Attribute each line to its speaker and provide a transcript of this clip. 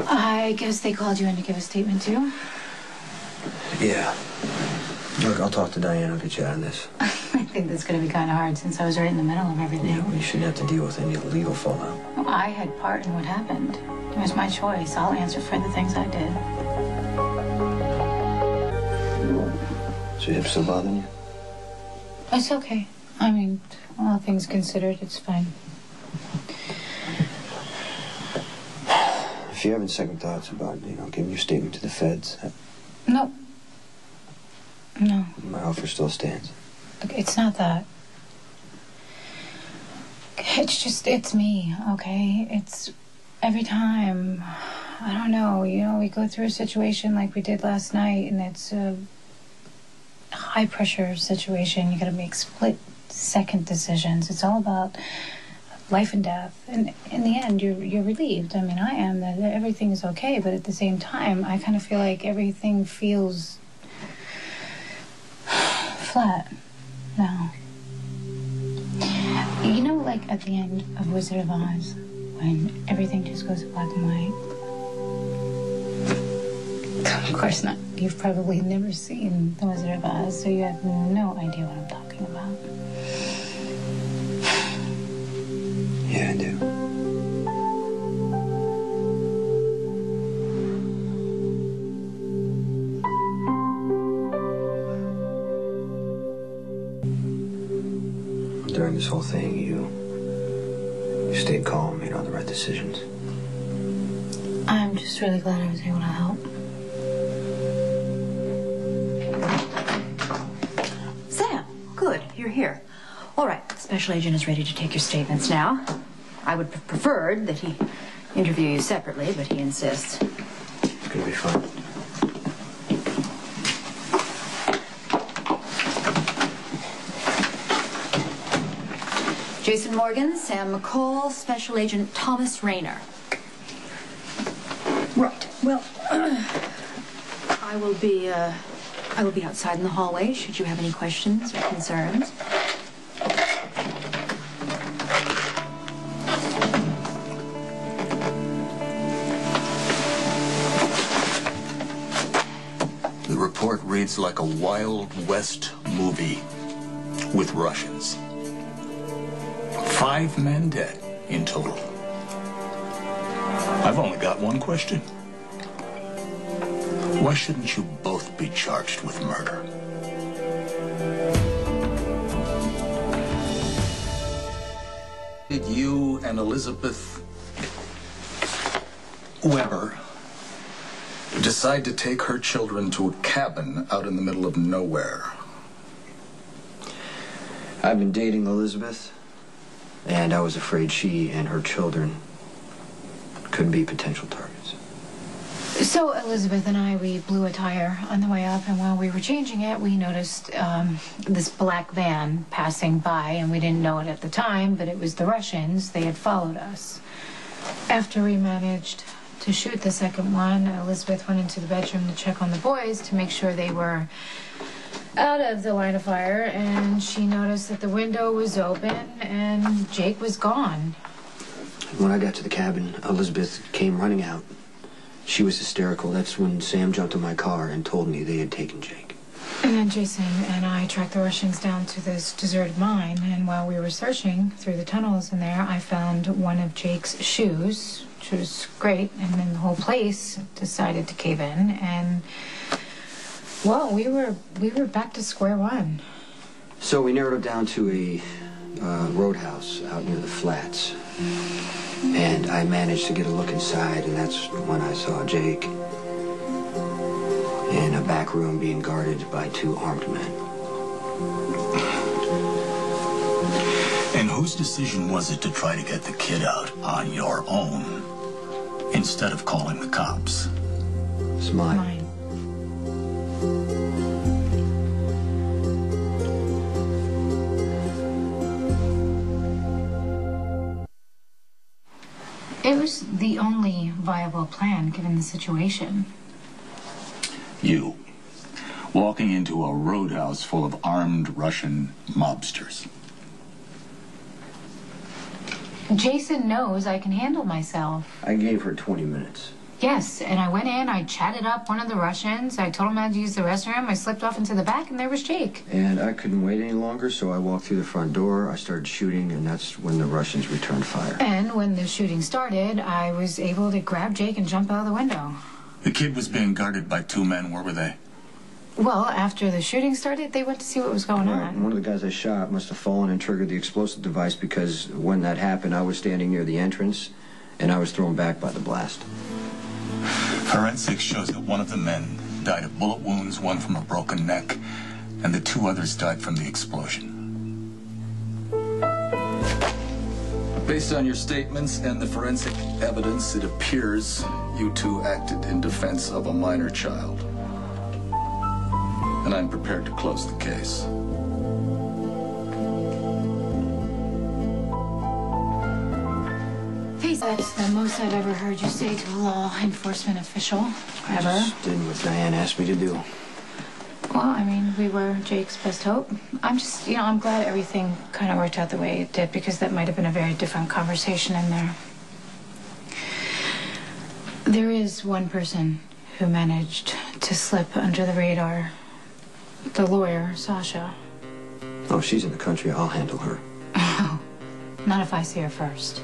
Speaker 1: I guess they called you in to give a statement, too?
Speaker 2: Yeah. Look, I'll talk to Diane. I'll get you out of this.
Speaker 1: I think that's going to be kind of hard since I was right in the middle of everything.
Speaker 2: Yeah, well, you shouldn't have to deal with any legal fallout.
Speaker 1: Well, I had part in what happened. It was my choice. I'll answer for the things I did.
Speaker 2: So your hip still bothering you?
Speaker 1: It's okay. I mean, all things considered, it's fine.
Speaker 2: If you're having second thoughts about, giving your statement to the feds...
Speaker 1: No. No.
Speaker 2: My offer still stands.
Speaker 1: Look, it's not that. It's me, okay? It's every time, I don't know, we go through a situation like we did last night, and it's a high-pressure situation. You gotta make split-second decisions. It's all about life and death. And in the end, you're relieved. I mean, I am, that everything is okay, but at the same time, I kind of feel like everything feels flat now. Like at the end of Wizard of Oz, when everything just goes black and white. Of course not. You've probably never seen The Wizard of Oz, so you have no idea what I'm talking about.
Speaker 2: Yeah, I do. During this whole thing, you stayed calm, made all the right decisions.
Speaker 1: I'm just really glad I was able to help.
Speaker 3: Sam, good, you're here. All right, the special agent is ready to take your statements now. I would have preferred that he interview you separately, but he insists.
Speaker 2: It's gonna be fun.
Speaker 3: Jason Morgan, Sam McCall, Special Agent Thomas Rayner. Right. Well, I will be outside in the hallway should you have any questions or concerns.
Speaker 4: The report reads like a Wild West movie with Russians. 5 men dead in total. I've only got one question. Why shouldn't you both be charged with murder? Did you and Elizabeth Weber decide to take her children to a cabin out in the middle of nowhere?
Speaker 2: I've been dating Elizabeth, and I was afraid she and her children could be potential targets.
Speaker 1: So Elizabeth and I, we blew a tire on the way up, and while we were changing it, we noticed this black van passing by, and we didn't know it at the time, but it was the Russians. They had followed us. After we managed to shoot the second one, Elizabeth went into the bedroom to check on the boys to make sure they were out of the line of fire, and she noticed that the window was open and Jake was gone.
Speaker 2: When I got to the cabin, Elizabeth came running out. She was hysterical. That's when Sam jumped in my car and told me they had taken Jake.
Speaker 1: And then Jason and I tracked the Russians down to this deserted mine, and while we were searching through the tunnels in there, I found one of Jake's shoes, which was great, and then the whole place decided to cave in, and well, we were back to square one.
Speaker 2: So we narrowed it down to a roadhouse out near the flats. And I managed to get a look inside, and that's when I saw Jake in a back room being guarded by 2 armed men.
Speaker 4: And whose decision was it to try to get the kid out on your own instead of calling the cops?
Speaker 2: It's mine.
Speaker 1: Mine. It was the only viable plan, given the situation.
Speaker 4: You, walking into a roadhouse full of armed Russian mobsters.
Speaker 1: Jason knows I can handle myself.
Speaker 2: I gave her 20 minutes.
Speaker 1: Yes, and I went in, I chatted up one of the Russians, I told him I had to use the restroom, I slipped off into the back, and there was Jake.
Speaker 2: And I couldn't wait any longer, so I walked through the front door, I started shooting, and that's when the Russians returned fire.
Speaker 1: And when the shooting started, I was able to grab Jake and jump out of the window.
Speaker 4: The kid was being guarded by 2 men. Where were they?
Speaker 1: Well, after the shooting started, they went to see what was going on.
Speaker 2: One of the guys I shot must have fallen and triggered the explosive device because when that happened, I was standing near the entrance, and I was thrown back by the blast.
Speaker 4: Forensics shows that one of the men died of bullet wounds, one from a broken neck, and the 2 others died from the explosion.
Speaker 5: Based on your statements and the forensic evidence, it appears you 2 acted in defense of a minor child. And I'm prepared to close the case.
Speaker 1: Hey, that's the most I've ever heard you say to a law enforcement official, ever.
Speaker 2: I just did what Diane asked me to do.
Speaker 1: Well, I mean, we were Jake's best hope. I'm just, I'm glad everything kind of worked out the way it did, because that might have been a very different conversation in there. There is one person who managed to slip under the radar. The lawyer, Sasha.
Speaker 2: Oh, she's in the country. I'll handle her.
Speaker 1: Not if I see her first.